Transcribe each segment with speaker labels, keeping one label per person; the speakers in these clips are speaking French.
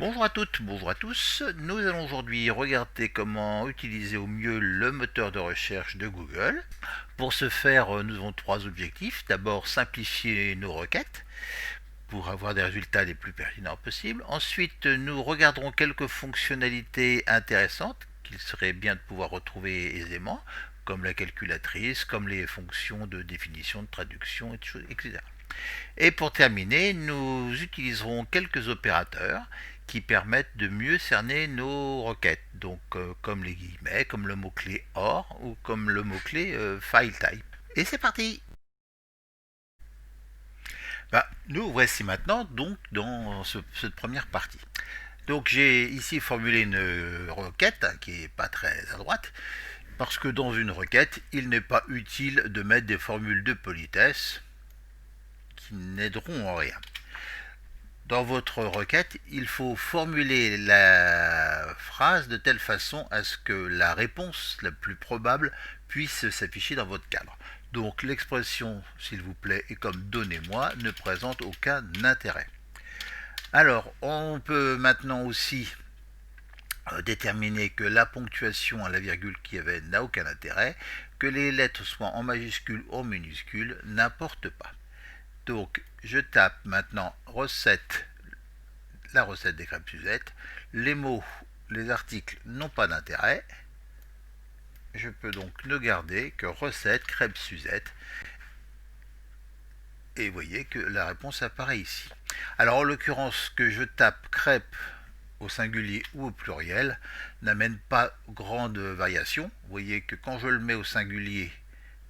Speaker 1: Bonjour à toutes, bonjour à tous. Nous allons aujourd'hui regarder comment utiliser au mieux le moteur de recherche de Google. Pour ce faire, nous avons trois objectifs. D'abord, simplifier nos requêtes pour avoir des résultats les plus pertinents possibles. Ensuite, nous regarderons quelques fonctionnalités intéressantes qu'il serait bien de pouvoir retrouver aisément, comme la calculatrice, comme les fonctions de définition, de traduction, etc. Et pour terminer, nous utiliserons quelques opérateurs qui permettent de mieux cerner nos requêtes, donc comme les guillemets, comme le mot-clé OR ou comme le mot-clé file type. Et c'est parti. Nous voici maintenant donc dans cette première partie. Donc j'ai ici formulé une requête qui n'est pas très à droite, parce que dans une requête, il n'est pas utile de mettre des formules de politesse qui n'aideront en rien. Dans votre requête, il faut formuler la phrase de telle façon à ce que la réponse la plus probable puisse s'afficher dans votre cadre. Donc l'expression s'il vous plaît et comme donnez-moi ne présente aucun intérêt. Alors on peut maintenant aussi déterminer que la ponctuation à la virgule qui avait n'a aucun intérêt, que les lettres soient en majuscule ou en minuscule, n'importe pas. Donc je tape maintenant recette, la recette des crêpes Suzette. Les mots, les articles n'ont pas d'intérêt. Je peux donc ne garder que recette crêpes Suzette. Et vous voyez que la réponse apparaît ici. Alors en l'occurrence, que je tape crêpes au singulier ou au pluriel n'amène pas grande variation. Vous voyez que quand je le mets au singulier,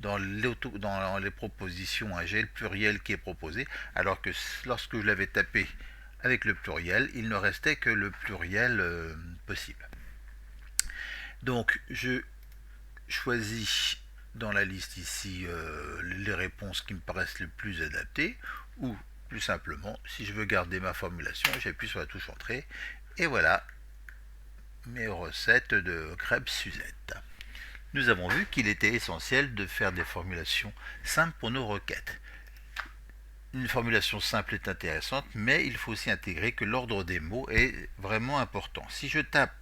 Speaker 1: dans les propositions, j'ai le pluriel qui est proposé, alors que lorsque je l'avais tapé avec le pluriel, il ne restait que le pluriel possible. Donc je choisis dans la liste ici les réponses qui me paraissent les plus adaptées, ou plus simplement, si je veux garder ma formulation, j'appuie sur la touche entrée, et voilà mes recettes de crêpes Suzette. Nous avons vu qu'il était essentiel de faire des formulations simples pour nos requêtes. Une formulation simple est intéressante, mais il faut aussi intégrer que l'ordre des mots est vraiment important. Si je tape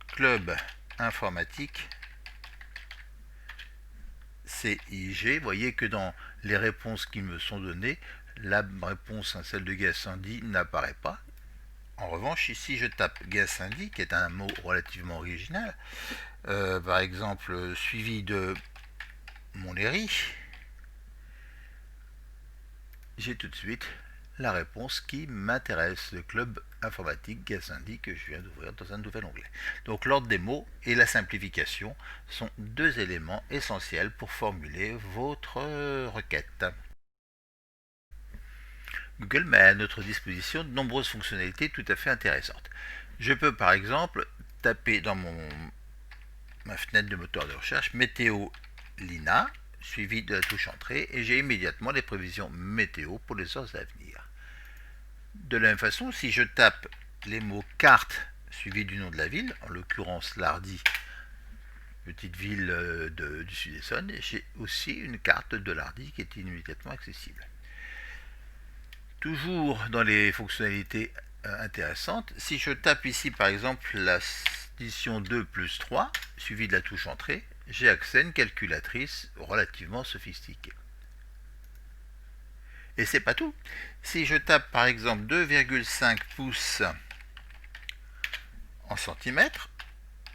Speaker 1: club informatique, CIG, vous voyez que dans les réponses qui me sont données, la réponse, celle de Gassendi, n'apparaît pas. En revanche, ici, je tape Gassendi, qui est un mot relativement original, par exemple, suivi de Montlhéry, j'ai tout de suite la réponse qui m'intéresse, le club informatique Gassendi que je viens d'ouvrir dans un nouvel onglet. Donc l'ordre des mots et la simplification sont deux éléments essentiels pour formuler votre requête. Google met à notre disposition de nombreuses fonctionnalités tout à fait intéressantes. Je peux par exemple taper dans ma fenêtre de moteur de recherche météo Lina, suivi de la touche entrée, et j'ai immédiatement les prévisions météo pour les heures à venir. De la même façon, si je tape les mots carte suivi du nom de la ville, en l'occurrence Lardy, petite ville du Sud-Essonne, j'ai aussi une carte de Lardy qui est immédiatement accessible. Toujours dans les fonctionnalités intéressantes, si je tape ici par exemple la addition 2 plus 3, suivi de la touche entrée, j'ai accès à une calculatrice relativement sophistiquée. Et c'est pas tout. Si je tape par exemple 2,5 pouces en centimètres,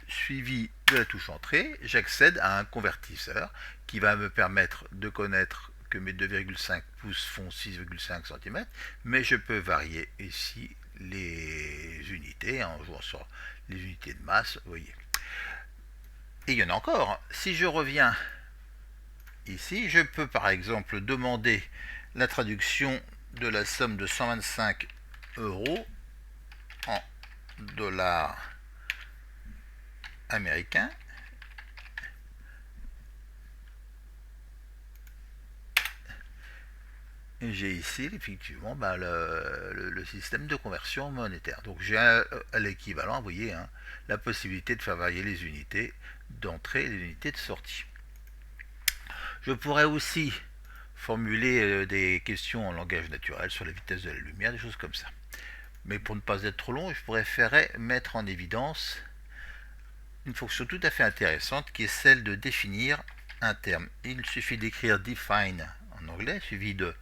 Speaker 1: suivi de la touche entrée, j'accède à un convertisseur qui va me permettre de connaître que mes 2,5 pouces font 6,5 cm, mais je peux varier ici les unités en jouant sur les unités de masse, vous voyez. Et il y en a encore. Si je reviens ici, je peux par exemple demander la traduction de la somme de 125 € en dollars américains. Et j'ai ici effectivement le système de conversion monétaire. Donc j'ai à l'équivalent, vous voyez, la possibilité de faire varier les unités d'entrée et les unités de sortie. Je pourrais aussi formuler des questions en langage naturel sur la vitesse de la lumière, des choses comme ça. Mais pour ne pas être trop long, je préférerais mettre en évidence une fonction tout à fait intéressante qui est celle de définir un terme. Il suffit d'écrire define en anglais, suivi de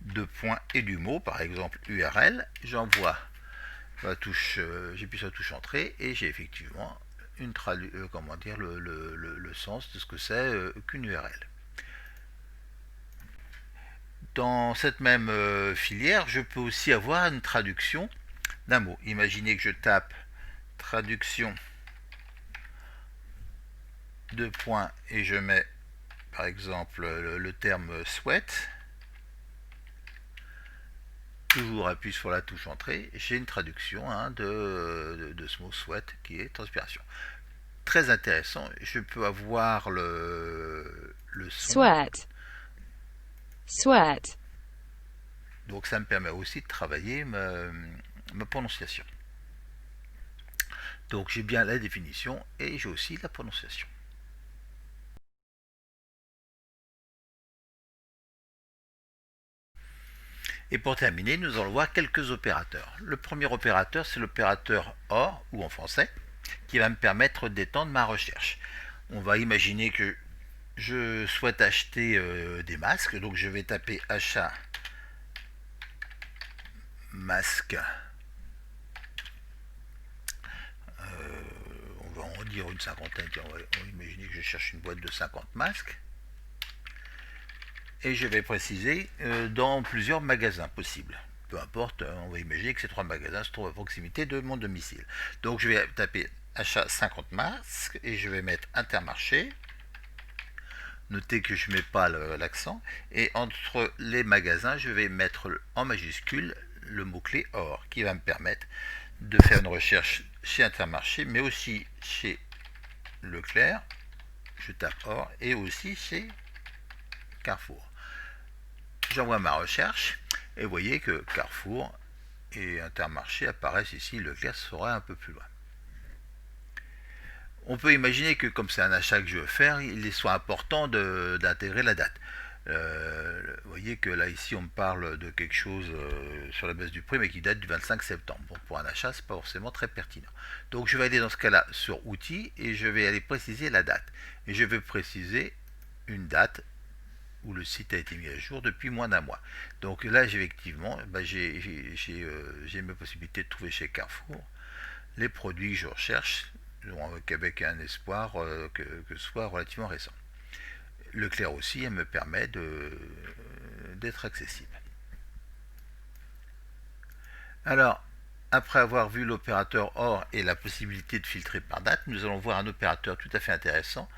Speaker 1: deux points et du mot, par exemple URL. J'envoie la touche, j'appuie sur la touche entrée et j'ai effectivement une comment dire, le sens de ce que c'est qu'une URL. Dans cette même filière, je peux aussi avoir une traduction d'un mot. Imaginez que je tape traduction deux points et je mets par exemple le terme sweat. Toujours appuie sur la touche entrée, j'ai une traduction de ce mot sweat qui est transpiration. Très intéressant, je peux avoir le son.
Speaker 2: Sweat. Sweat.
Speaker 1: Donc ça me permet aussi de travailler ma prononciation. Donc j'ai bien la définition et j'ai aussi la prononciation. Et pour terminer, nous allons voir quelques opérateurs. Le premier opérateur, c'est l'opérateur OR, ou en français, qui va me permettre d'étendre ma recherche. On va imaginer que je souhaite acheter des masques, donc je vais taper achat masque. On va en dire une cinquantaine, on va imaginer que je cherche une boîte de 50 masques. Et je vais préciser dans plusieurs magasins possibles. Peu importe, on va imaginer que ces trois magasins se trouvent à proximité de mon domicile. Donc je vais taper achat 50 masques et je vais mettre Intermarché. Notez que je ne mets pas l'accent. Et entre les magasins, je vais mettre en majuscule le mot-clé OR qui va me permettre de faire une recherche chez Intermarché, mais aussi chez Leclerc. Je tape OR et aussi chez Carrefour. J'envoie ma recherche et vous voyez que Carrefour et Intermarché apparaissent ici, Leclerc sera un peu plus loin. On peut imaginer que comme c'est un achat que je veux faire, il soit important d'intégrer la date. Vous voyez que là ici on me parle de quelque chose sur la base du prix mais qui date du 25 septembre. Bon, pour un achat c'est pas forcément très pertinent. Donc je vais aller dans ce cas là sur outils et je vais aller préciser la date. Et je vais préciser une date où le site a été mis à jour depuis moins d'un mois. Donc là, effectivement, j'ai mes possibilités de trouver chez Carrefour les produits que je recherche, avec un espoir que ce soit relativement récent. Leclerc aussi, elle me permet d'être accessible. Alors, après avoir vu l'opérateur OR et la possibilité de filtrer par date, nous allons voir un opérateur tout à fait intéressant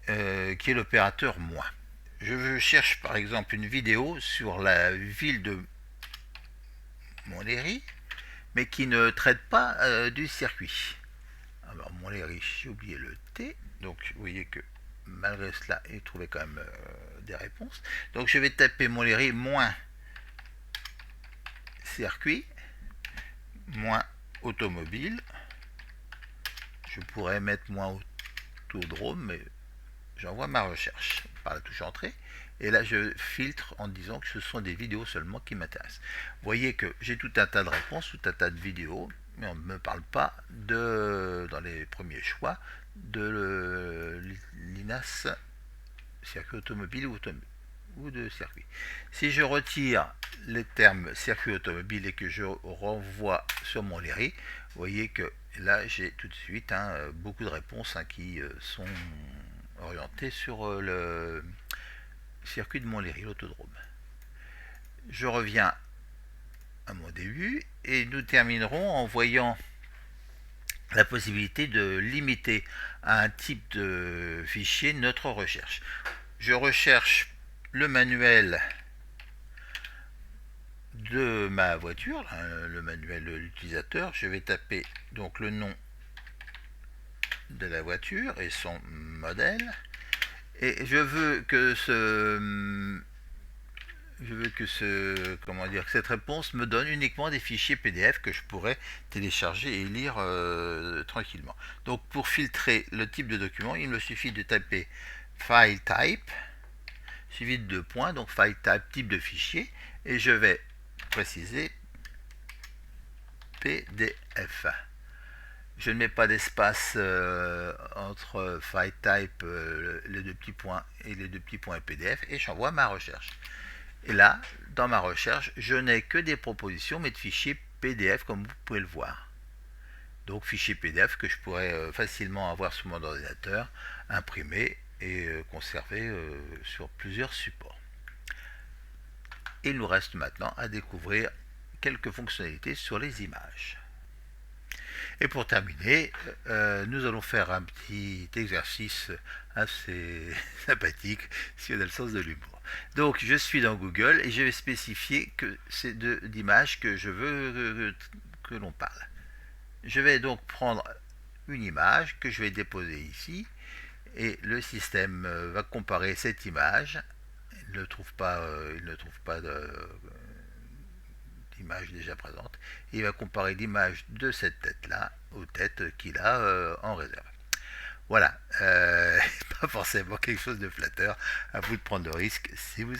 Speaker 1: qui est l'opérateur moins. Je cherche par exemple une vidéo sur la ville de Montlhéry, mais qui ne traite pas du circuit. Alors Montlhéry, j'ai oublié le T, donc vous voyez que malgré cela, il trouvait quand même des réponses. Donc je vais taper Montlhéry moins circuit, moins automobile. Je pourrais mettre moins autodrome, mais j'envoie ma recherche par la touche entrée et là je filtre en disant que ce sont des vidéos seulement qui m'intéressent. Vous voyez que j'ai tout un tas de réponses, tout un tas de vidéos, mais on ne me parle pas dans les premiers choix de l'INAS circuit automobile ou de circuit. Si je retire les termes circuit automobile et que je renvoie sur Montlhéry, vous voyez que là j'ai tout de suite beaucoup de réponses qui sont orientées sur le circuit de Montlhéry, l'autodrome. Je reviens à mon début et nous terminerons en voyant la possibilité de limiter à un type de fichier notre recherche. Je recherche le manuel de ma voiture, le manuel de l'utilisateur. Je vais taper donc le nom de la voiture et son modèle. Et je veux que cette réponse me donne uniquement des fichiers PDF que je pourrais télécharger et lire tranquillement. Donc pour filtrer le type de document, il me suffit de taper File Type, suivi de deux points, donc File Type, type de fichier, et je vais préciser PDF. Je ne mets pas d'espace entre file type, les deux petits points et les deux petits points PDF, et j'envoie ma recherche. Et là, dans ma recherche, je n'ai que des propositions, mais de fichiers PDF, comme vous pouvez le voir. Donc fichier PDF que je pourrais facilement avoir sur mon ordinateur, imprimer et conserver sur plusieurs supports. Il nous reste maintenant à découvrir quelques fonctionnalités sur les images. Et pour terminer, nous allons faire un petit exercice assez sympathique si on a le sens de l'humour. Donc je suis dans Google et je vais spécifier que c'est d'images que je veux que l'on parle. Je vais donc prendre une image que je vais déposer ici et le système va comparer cette image. Il ne trouve pas d'image déjà présente. Il va comparer l'image de cette tête-là aux têtes qu'il a en réserve. Voilà, pas forcément quelque chose de flatteur. À vous de prendre le risque si vous